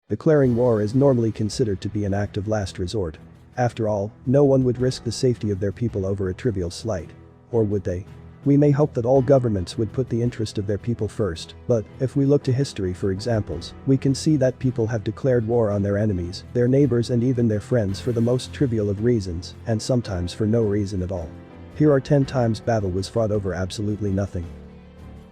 Declaring war is normally considered to be an act of last resort. After all, no one would risk the safety of their people over a trivial slight. Or would they? We may hope that all governments would put the interest of their people first, but if we look to history for examples, we can see that people have declared war on their enemies, their neighbors and even their friends for the most trivial of reasons, and sometimes for no reason at all. Here are 10 times battle was fought over absolutely nothing.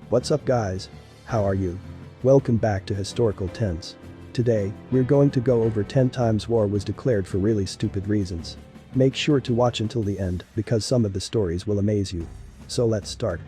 What's up guys? How are you? Welcome back to Historical Tense. Today, we're going to go over 10 times war was declared for really stupid reasons. Make sure to watch until the end because some of the stories will amaze you. So let's start.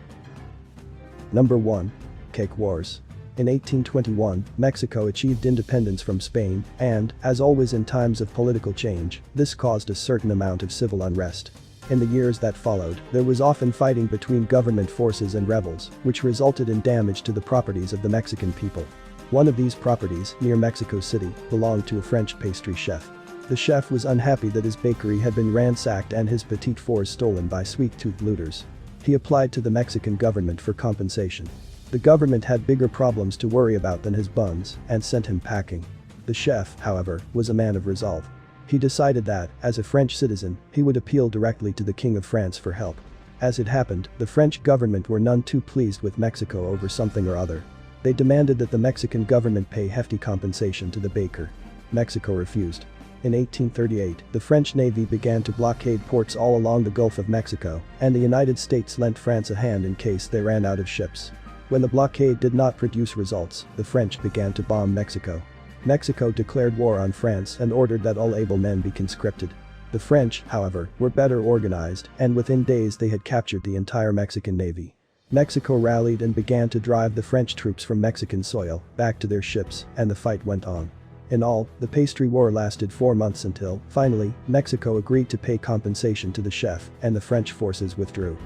Number 1. Cake Wars. In 1821, Mexico achieved independence from Spain and, as always in times of political change, this caused a certain amount of civil unrest. In the years that followed, there was often fighting between government forces and rebels, which resulted in damage to the properties of the Mexican people. One of these properties, near Mexico City, belonged to a French pastry chef. The chef was unhappy that his bakery had been ransacked and his petit fours stolen by sweet-toothed looters. He applied to the Mexican government for compensation. The government had bigger problems to worry about than his buns and sent him packing. The chef, however, was a man of resolve. He decided that, as a French citizen, he would appeal directly to the King of France for help. As it happened, the French government were none too pleased with Mexico over something or other. They demanded that the Mexican government pay hefty compensation to the baker. Mexico refused. In 1838, the French Navy began to blockade ports all along the Gulf of Mexico, and the United States lent France a hand in case they ran out of ships. When the blockade did not produce results, the French began to bomb Mexico. Mexico declared war on France and ordered that all able men be conscripted. The French, however, were better organized, and within days they had captured the entire Mexican Navy. Mexico rallied and began to drive the French troops from Mexican soil back to their ships, and the fight went on. In all, the pastry war lasted 4 months until, finally, Mexico agreed to pay compensation to the chef and the French forces withdrew.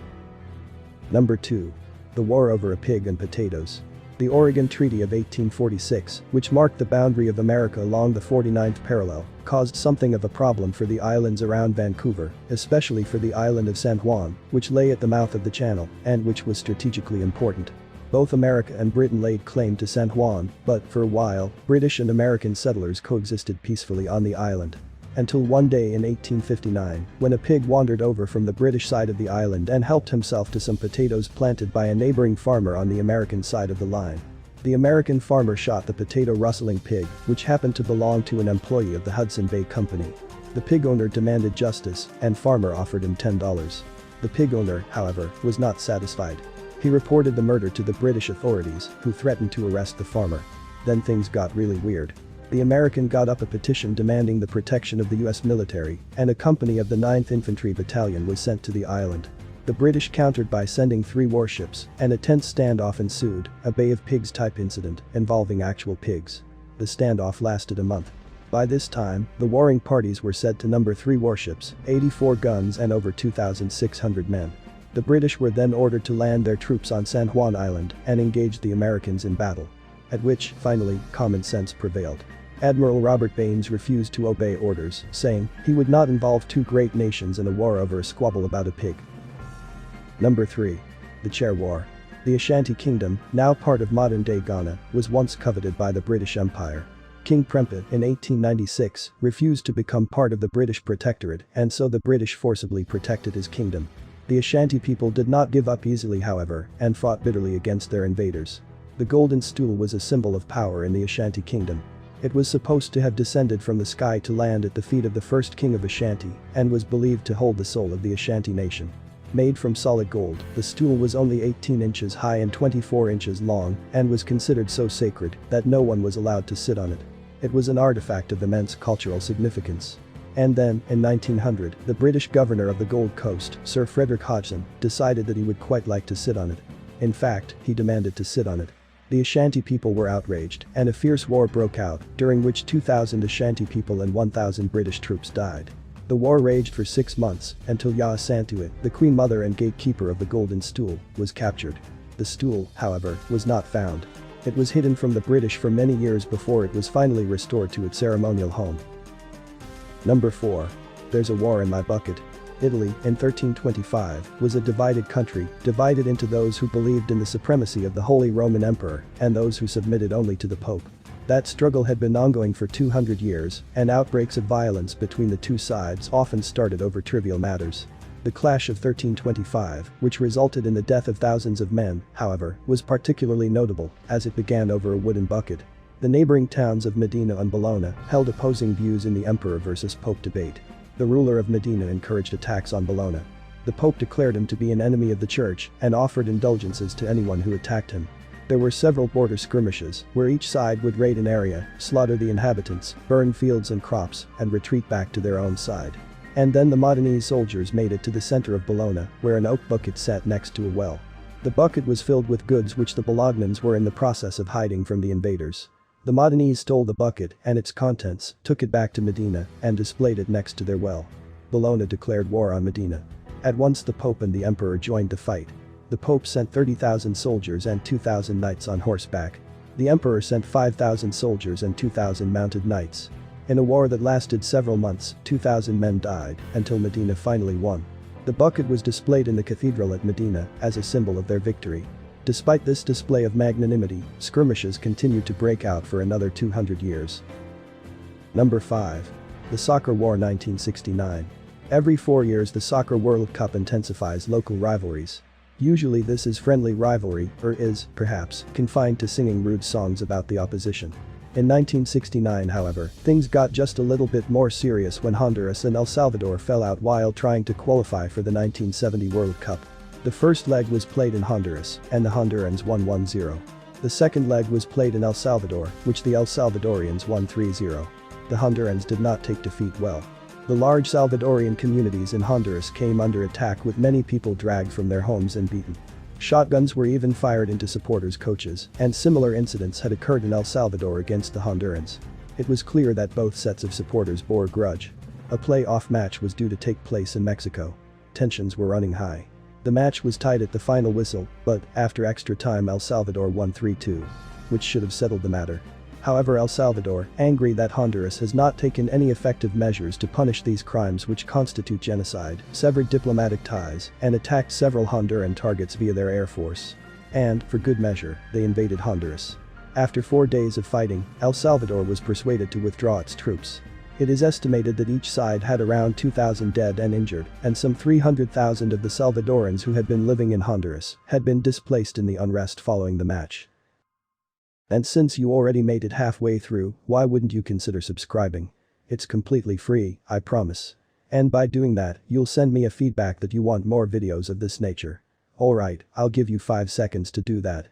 Number 2. The war over a pig and potatoes. The Oregon Treaty of 1846, which marked the boundary of America along the 49th parallel, caused something of a problem for the islands around Vancouver, especially for the island of San Juan, which lay at the mouth of the channel and which was strategically important. Both America and Britain laid claim to San Juan, but for a while, British and American settlers coexisted peacefully on the island. Until one day in 1859, when a pig wandered over from the British side of the island and helped himself to some potatoes planted by a neighboring farmer on the American side of the line. The American farmer shot the potato-rustling pig, which happened to belong to an employee of the Hudson Bay Company. The pig owner demanded justice, and farmer offered him $10. The pig owner, however, was not satisfied. He reported the murder to the British authorities, who threatened to arrest the farmer. Then things got really weird. The American got up a petition demanding the protection of the US military, and a company of the 9th Infantry Battalion was sent to the island. The British countered by sending 3 warships, and a tense standoff ensued, a Bay of Pigs type incident involving actual pigs. The standoff lasted a month. By this time, the warring parties were said to number 3 warships, 84 guns and over 2,600 men. The British were then ordered to land their troops on San Juan Island and engage the Americans in battle. At which, finally, common sense prevailed. Admiral Robert Baines refused to obey orders, saying he would not involve 2 great nations in a war over a squabble about a pig. Number 3. The Chair War. The Ashanti Kingdom, now part of modern-day Ghana, was once coveted by the British Empire. King Prempeh, in 1896, refused to become part of the British Protectorate, and so the British forcibly protected his kingdom. The Ashanti people did not give up easily, however, and fought bitterly against their invaders. The golden stool was a symbol of power in the Ashanti Kingdom. It was supposed to have descended from the sky to land at the feet of the first king of Ashanti and was believed to hold the soul of the Ashanti nation. Made from solid gold, the stool was only 18 inches high and 24 inches long and was considered so sacred that no one was allowed to sit on it. It was an artifact of immense cultural significance. And then, in 1900, the British governor of the Gold Coast, Sir Frederick Hodgson, decided that he would quite like to sit on it. In fact, he demanded to sit on it. The Ashanti people were outraged, and a fierce war broke out, during which 2,000 Ashanti people and 1,000 British troops died. The war raged for 6 months, until Yaa Asantewaa, the Queen Mother and gatekeeper of the Golden Stool, was captured. The stool, however, was not found. It was hidden from the British for many years before it was finally restored to its ceremonial home. Number 4. There's a war in my bucket. Italy, in 1325, was a divided country, divided into those who believed in the supremacy of the Holy Roman Emperor and those who submitted only to the Pope. That struggle had been ongoing for 200 years, and outbreaks of violence between the two sides often started over trivial matters. The clash of 1325, which resulted in the death of thousands of men, however, was particularly notable, as it began over a wooden bucket. The neighboring towns of Medina and Bologna held opposing views in the emperor versus pope debate. The ruler of Medina encouraged attacks on Bologna. The pope declared him to be an enemy of the church and offered indulgences to anyone who attacked him. There were several border skirmishes, where each side would raid an area, slaughter the inhabitants, burn fields and crops, and retreat back to their own side. And then the Modenese soldiers made it to the center of Bologna, where an oak bucket sat next to a well. The bucket was filled with goods which the Bolognans were in the process of hiding from the invaders. The Modenese stole the bucket and its contents, took it back to Medina, and displayed it next to their well. Bologna declared war on Medina. At once the Pope and the Emperor joined the fight. The Pope sent 30,000 soldiers and 2,000 knights on horseback. The Emperor sent 5,000 soldiers and 2,000 mounted knights. In a war that lasted several months, 2,000 men died, until Medina finally won. The bucket was displayed in the cathedral at Medina as a symbol of their victory. Despite this display of magnanimity, skirmishes continued to break out for another 200 years. Number 5. The Soccer War 1969. Every 4 years the Soccer World Cup intensifies local rivalries. Usually this is friendly rivalry, or is, perhaps, confined to singing rude songs about the opposition. In 1969, however, things got just a little bit more serious when Honduras and El Salvador fell out while trying to qualify for the 1970 World Cup. The first leg was played in Honduras, and the Hondurans won 1-0. The second leg was played in El Salvador, which the El Salvadorians won 3-0. The Hondurans did not take defeat well. The large Salvadorian communities in Honduras came under attack with many people dragged from their homes and beaten. Shotguns were even fired into supporters' coaches, and similar incidents had occurred in El Salvador against the Hondurans. It was clear that both sets of supporters bore a grudge. A play-off match was due to take place in Mexico. Tensions were running high. The match was tied at the final whistle, but after extra time El Salvador won 3-2, which should have settled the matter. However, El Salvador, angry that Honduras has not taken any effective measures to punish these crimes which constitute genocide, severed diplomatic ties and attacked several Honduran targets via their air force. And, for good measure, they invaded Honduras. After 4 days of fighting, El Salvador was persuaded to withdraw its troops. It is estimated that each side had around 2,000 dead and injured, and some 300,000 of the Salvadorans who had been living in Honduras had been displaced in the unrest following the match. And since you already made it halfway through, why wouldn't you consider subscribing? It's completely free, I promise. And by doing that, you'll send me a feedback that you want more videos of this nature. Alright, I'll give you 5 seconds to do that.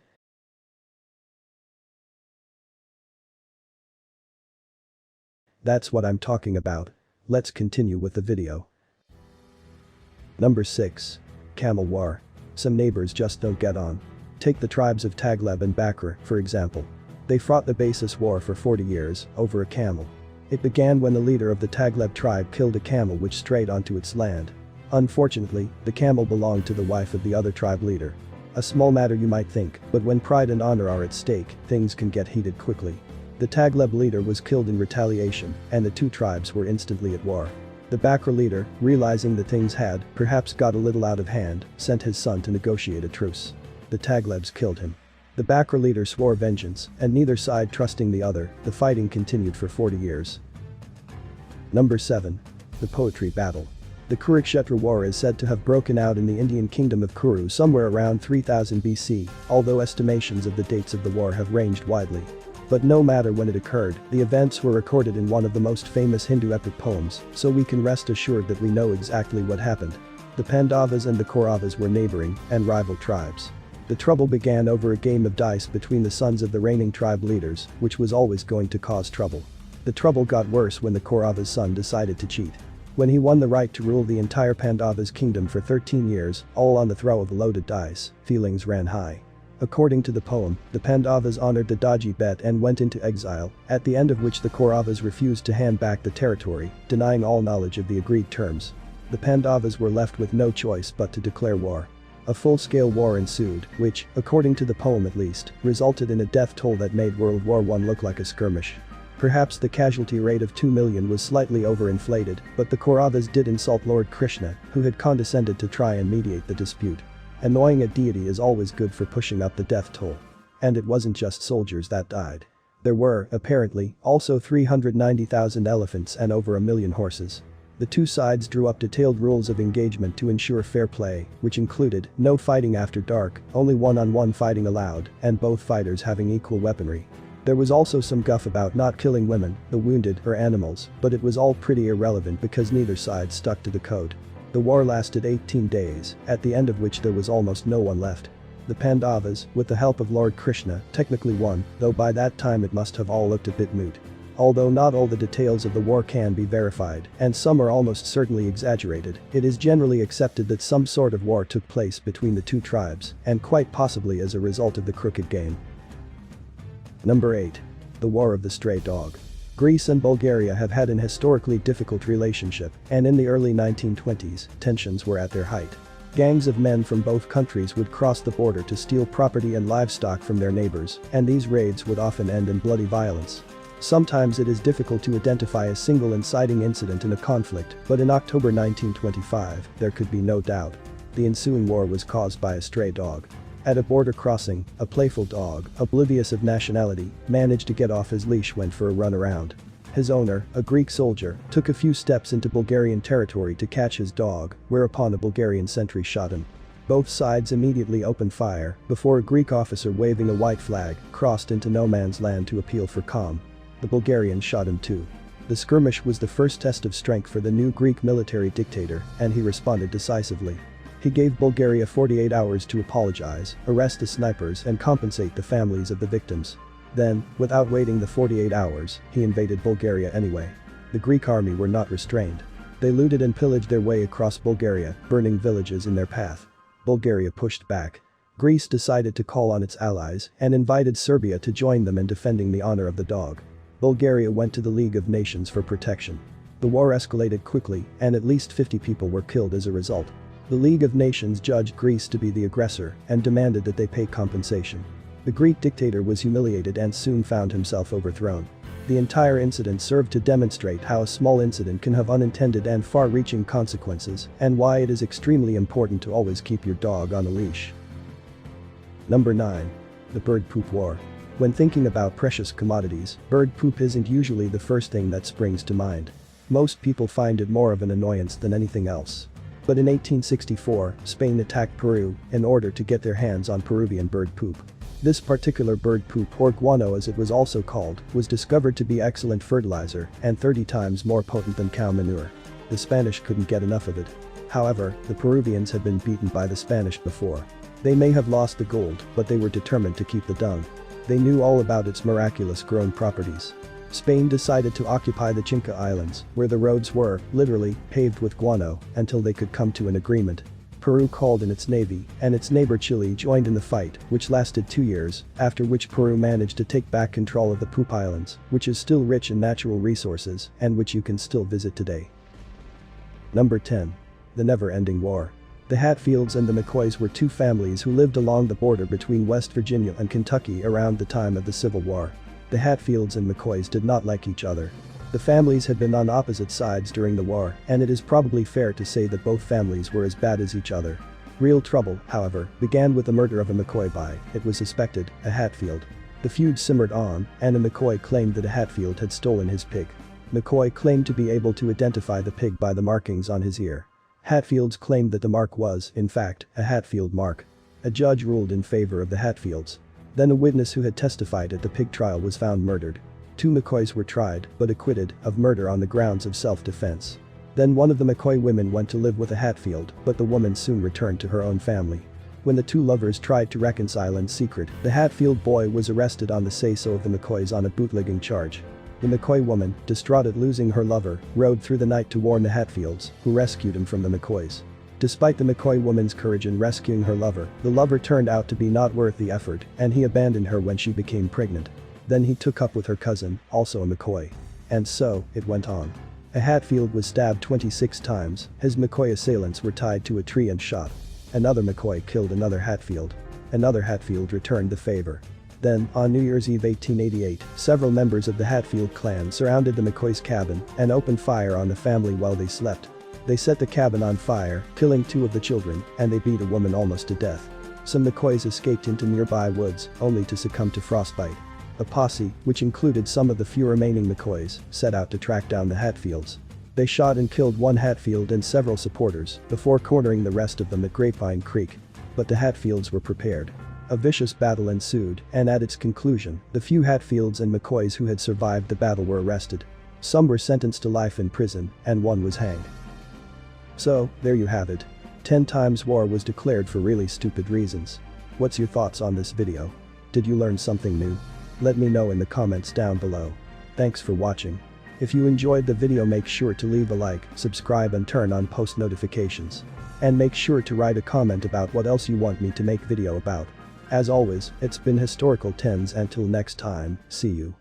That's what I'm talking about. Let's continue with the video. Number 6. Camel War. Some neighbors just don't get on. Take the tribes of Tagleb and Bakr, for example. They fought the basis war for 40 years, over a camel. It began when the leader of the Tagleb tribe killed a camel which strayed onto its land. Unfortunately, the camel belonged to the wife of the other tribe leader. A small matter you might think, but when pride and honor are at stake, things can get heated quickly. The Tagleb leader was killed in retaliation, and the two tribes were instantly at war. The Bakr leader, realizing that things had, perhaps got a little out of hand, sent his son to negotiate a truce. The Taglebs killed him. The Bakr leader swore vengeance, and neither side trusting the other, the fighting continued for 40 years. Number 7. The Poetry Battle. The Kurukshetra War is said to have broken out in the Indian kingdom of Kuru somewhere around 3000 BC, although estimations of the dates of the war have ranged widely. But no matter when it occurred, the events were recorded in one of the most famous Hindu epic poems, so we can rest assured that we know exactly what happened. The Pandavas and the Kauravas were neighboring and rival tribes. The trouble began over a game of dice between the sons of the reigning tribe leaders, which was always going to cause trouble. The trouble got worse when the Kaurava's son decided to cheat. When he won the right to rule the entire Pandava's kingdom for 13 years, all on the throw of loaded dice, feelings ran high. According to the poem, the Pandavas honored the dodgy bet and went into exile, at the end of which the Kauravas refused to hand back the territory, denying all knowledge of the agreed terms. The Pandavas were left with no choice but to declare war. A full-scale war ensued, which, according to the poem at least, resulted in a death toll that made World War I look like a skirmish. Perhaps the casualty rate of 2 million was slightly overinflated, but the Kauravas did insult Lord Krishna, who had condescended to try and mediate the dispute. Annoying a deity is always good for pushing up the death toll. And it wasn't just soldiers that died. There were, apparently, also 390,000 elephants and over 1 million horses. The two sides drew up detailed rules of engagement to ensure fair play, which included no fighting after dark, only one-on-one fighting allowed, and both fighters having equal weaponry. There was also some guff about not killing women, the wounded, or animals, but it was all pretty irrelevant because neither side stuck to the code. The war lasted 18 days, at the end of which there was almost no one left. The Pandavas, with the help of Lord Krishna, technically won, though by that time it must have all looked a bit moot. Although not all the details of the war can be verified, and some are almost certainly exaggerated, it is generally accepted that some sort of war took place between the two tribes, and quite possibly as a result of the crooked game. Number 8. The War of the Stray Dog. Greece and Bulgaria have had an historically difficult relationship, and in the early 1920s, tensions were at their height. Gangs of men from both countries would cross the border to steal property and livestock from their neighbors, and these raids would often end in bloody violence. Sometimes it is difficult to identify a single inciting incident in a conflict, but in October 1925, there could be no doubt. The ensuing war was caused by a stray dog. At a border crossing, a playful dog, oblivious of nationality, managed to get off his leash, went for a run around. His owner, a Greek soldier, took a few steps into Bulgarian territory to catch his dog, whereupon a Bulgarian sentry shot him. Both sides immediately opened fire, before a Greek officer waving a white flag crossed into no man's land to appeal for calm. The Bulgarian shot him too. The skirmish was the first test of strength for the new Greek military dictator, and he responded decisively. He gave Bulgaria 48 hours to apologize, arrest the snipers and compensate the families of the victims. Then, without waiting the 48 hours, he invaded Bulgaria anyway. The Greek army were not restrained. They looted and pillaged their way across Bulgaria, burning villages in their path. Bulgaria pushed back. Greece decided to call on its allies and invited Serbia to join them in defending the honor of the dog. Bulgaria went to the League of Nations for protection. The war escalated quickly, and at least 50 people were killed as a result. The League of Nations judged Greece to be the aggressor and demanded that they pay compensation. The Greek dictator was humiliated and soon found himself overthrown. The entire incident served to demonstrate how a small incident can have unintended and far-reaching consequences, and why it is extremely important to always keep your dog on a leash. Number 9. The Bird Poop War. When thinking about precious commodities, bird poop isn't usually the first thing that springs to mind. Most people find it more of an annoyance than anything else. But in 1864, Spain attacked Peru in order to get their hands on Peruvian bird poop. This particular bird poop, or guano as it was also called, was discovered to be excellent fertilizer and 30 times more potent than cow manure. The Spanish couldn't get enough of it. However, the Peruvians had been beaten by the Spanish before. They may have lost the gold, but they were determined to keep the dung. They knew all about its miraculous growing properties. Spain decided to occupy the Chincha Islands, where the roads were, literally, paved with guano, until they could come to an agreement. Peru called in its navy, and its neighbor Chile joined in the fight, which lasted 2 years, after which Peru managed to take back control of the Poop Islands, which is still rich in natural resources, and which you can still visit today. Number 10. The Never-Ending War. The Hatfields and the McCoys were two families who lived along the border between West Virginia and Kentucky around the time of the Civil War. The Hatfields and McCoys did not like each other. The families had been on opposite sides during the war, and it is probably fair to say that both families were as bad as each other. Real trouble, however, began with the murder of a McCoy by, it was suspected, a Hatfield. The feud simmered on, and a McCoy claimed that a Hatfield had stolen his pig. McCoy claimed to be able to identify the pig by the markings on his ear. Hatfields claimed that the mark was, in fact, a Hatfield mark. A judge ruled in favor of the Hatfields. Then a witness who had testified at the pig trial was found murdered. 2 McCoys were tried, but acquitted, of murder on the grounds of self-defense. Then one of the McCoy women went to live with a Hatfield, but the woman soon returned to her own family. When the two lovers tried to reconcile in secret, the Hatfield boy was arrested on the say-so of the McCoys on a bootlegging charge. The McCoy woman, distraught at losing her lover, rode through the night to warn the Hatfields, who rescued him from the McCoys. Despite the McCoy woman's courage in rescuing her lover, the lover turned out to be not worth the effort, and he abandoned her when she became pregnant. Then he took up with her cousin, also a McCoy. And so, it went on. A Hatfield was stabbed 26 times, his McCoy assailants were tied to a tree and shot. Another McCoy killed another Hatfield. Another Hatfield returned the favor. Then, on New Year's Eve 1888, several members of the Hatfield clan surrounded the McCoys' cabin and opened fire on the family while they slept. They set the cabin on fire, killing 2 of the children, and they beat a woman almost to death. Some McCoys escaped into nearby woods, only to succumb to frostbite. A posse, which included some of the few remaining McCoys, set out to track down the Hatfields. They shot and killed one Hatfield and several supporters before cornering the rest of them at Grapevine Creek. But the Hatfields were prepared. A vicious battle ensued, and at its conclusion, the few Hatfields and McCoys who had survived the battle were arrested. Some were sentenced to life in prison, and one was hanged. So, there you have it. 10 times war was declared for really stupid reasons. What's your thoughts on this video? Did you learn something new? Let me know in the comments down below. Thanks for watching. If you enjoyed the video, make sure to leave a like, subscribe and turn on post notifications. And make sure to write a comment about what else you want me to make video about. As always, it's been Historical Tens, until next time, see you.